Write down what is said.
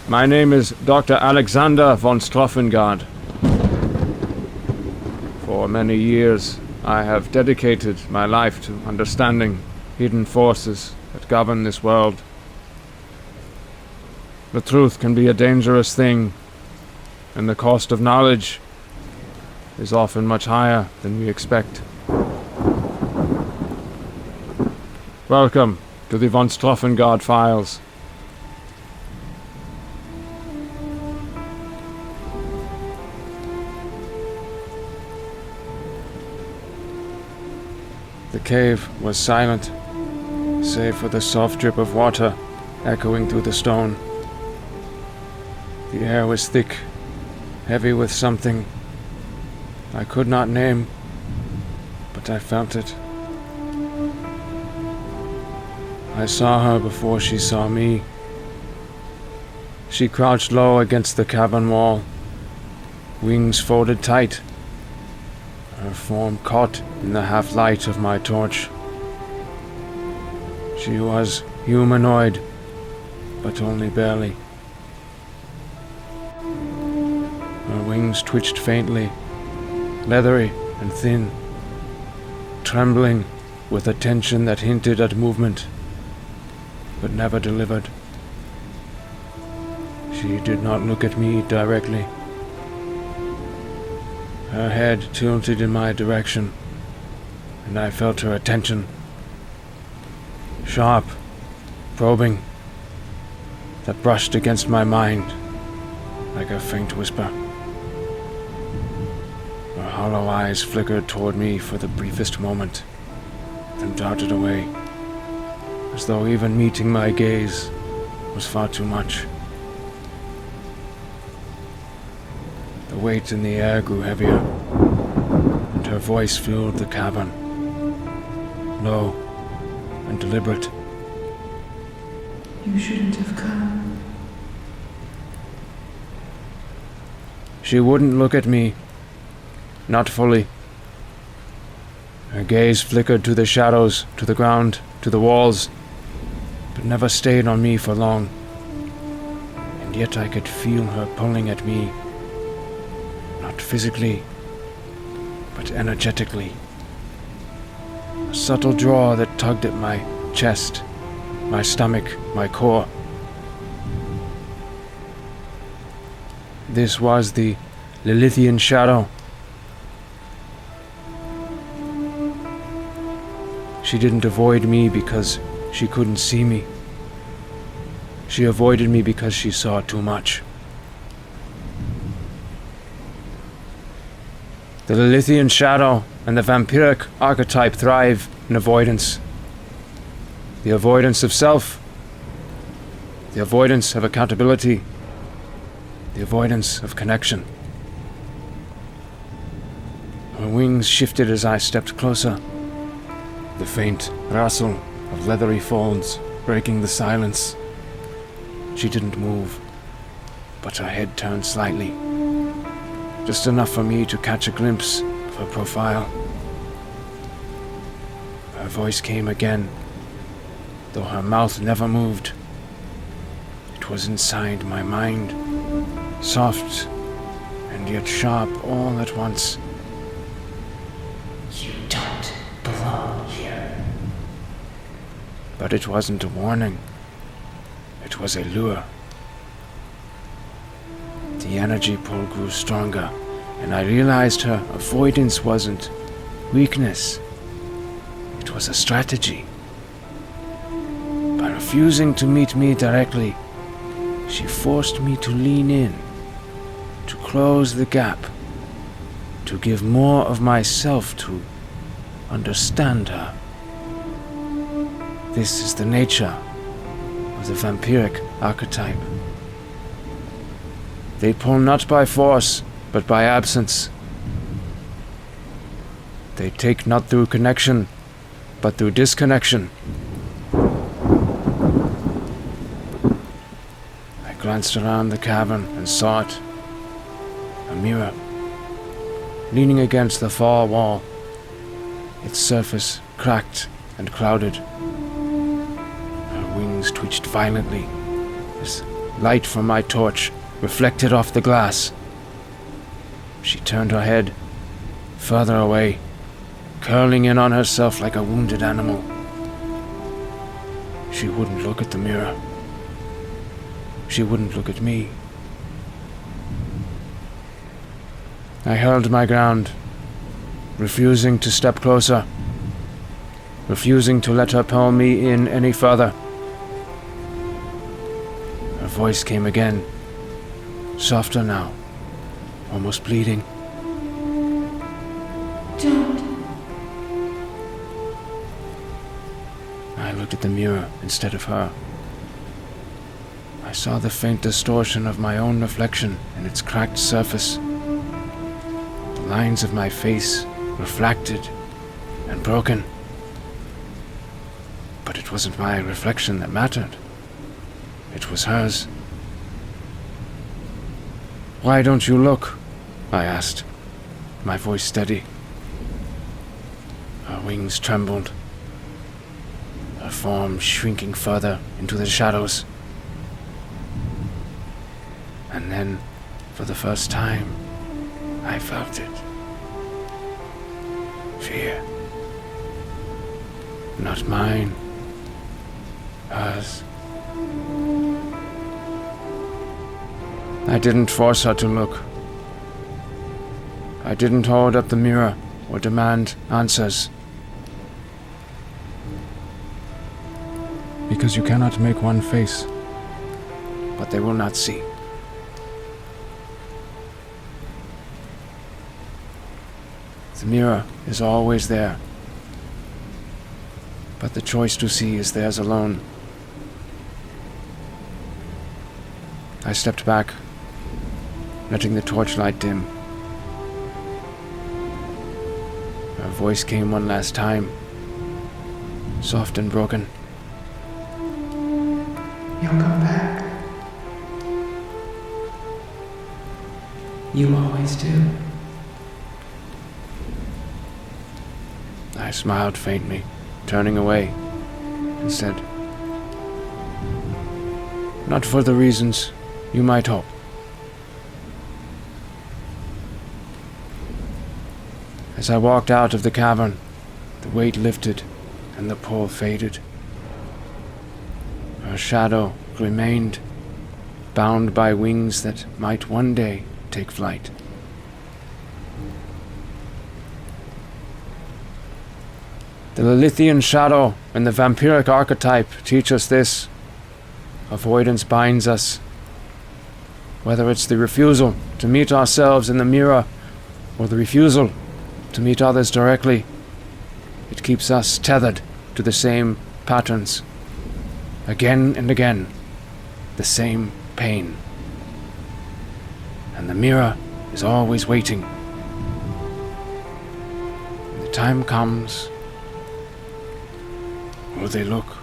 My name is Dr. Alexander Von Stroffengard. For many years, I have dedicated my life to understanding hidden forces that govern this world. The truth can be a dangerous thing, and the cost of knowledge is often much higher than we expect. Welcome to the Von Stroffengard Files. The cave was silent, save for the soft drip of water echoing through the stone. The air was thick, heavy with something I could not name, but I felt it. I saw her before she saw me. She crouched low against the cavern wall, wings folded tight, her form caught in the half-light of my torch. She was humanoid, but only barely. Her wings twitched faintly, leathery and thin, trembling with a tension that hinted at movement, but never delivered. She did not look at me directly. Her head tilted in my direction, and I felt her attention. Sharp, probing, that brushed against my mind like a faint whisper. Her hollow eyes flickered toward me for the briefest moment, then darted away, as though even meeting my gaze was far too much. The weight in the air grew heavier, and her voice filled the cavern, low and deliberate. You shouldn't have come. She wouldn't look at me, not fully. Her gaze flickered to the shadows, to the ground, to the walls, but never stayed on me for long. And yet I could feel her pulling at me, not physically, but energetically. A subtle draw that tugged at my chest, my stomach, my core. This was the Lilithian shadow. She didn't avoid me because she couldn't see me. She avoided me because she saw too much. The Lilithian shadow and the Vampiric archetype thrive in avoidance. The avoidance of self, the avoidance of accountability, the avoidance of connection. Her wings shifted as I stepped closer, the faint rustle of leathery folds breaking the silence. She didn't move, but her head turned slightly, just enough for me to catch a glimpse of her profile. Her voice came again, though her mouth never moved. It was inside my mind, soft and yet sharp all at once. You don't belong here. But it wasn't a warning. It was a lure. The energy pull grew stronger, and I realized her avoidance wasn't weakness. It was a strategy. By refusing to meet me directly, she forced me to lean in, to close the gap, to give more of myself, to understand her. This is the nature of the vampiric archetype. They pull not by force, but by absence. They take not through connection, but through disconnection. I glanced around the cavern and saw it. A mirror, leaning against the far wall, its surface cracked and clouded. Her wings twitched violently as light from my torch reflected off the glass. She turned her head further away, curling in on herself like a wounded animal. She wouldn't look at the mirror. She wouldn't look at me. I held my ground, refusing to step closer, refusing to let her pull me in any further. Her voice came again, softer now, almost pleading. Don't. I looked at the mirror instead of her. I saw the faint distortion of my own reflection in its cracked surface. The lines of my face were flattened and broken. But it wasn't my reflection that mattered. It was hers. "Why don't you look?" I asked, my voice steady. Her wings trembled, her form shrinking further into the shadows. And then, for the first time, I felt it. Fear. Not mine. Hers. I didn't force her to look. I didn't hold up the mirror or demand answers. Because you cannot make one face, but they will not see. The mirror is always there, but the choice to see is theirs alone. I stepped back, letting the torchlight dim. Her voice came one last time, soft and broken. You'll come back. You always do. I smiled faintly, turning away, and said, "Not for the reasons you might hope." As I walked out of the cavern, the weight lifted and the pull faded. Her shadow remained, bound by wings that might one day take flight. The Lilithian shadow and the Vampiric archetype teach us this. Avoidance binds us. Whether it's the refusal to meet ourselves in the mirror or the refusal to meet others directly, it keeps us tethered to the same patterns. Again and again, the same pain. And the mirror is always waiting. When the time comes, will they look?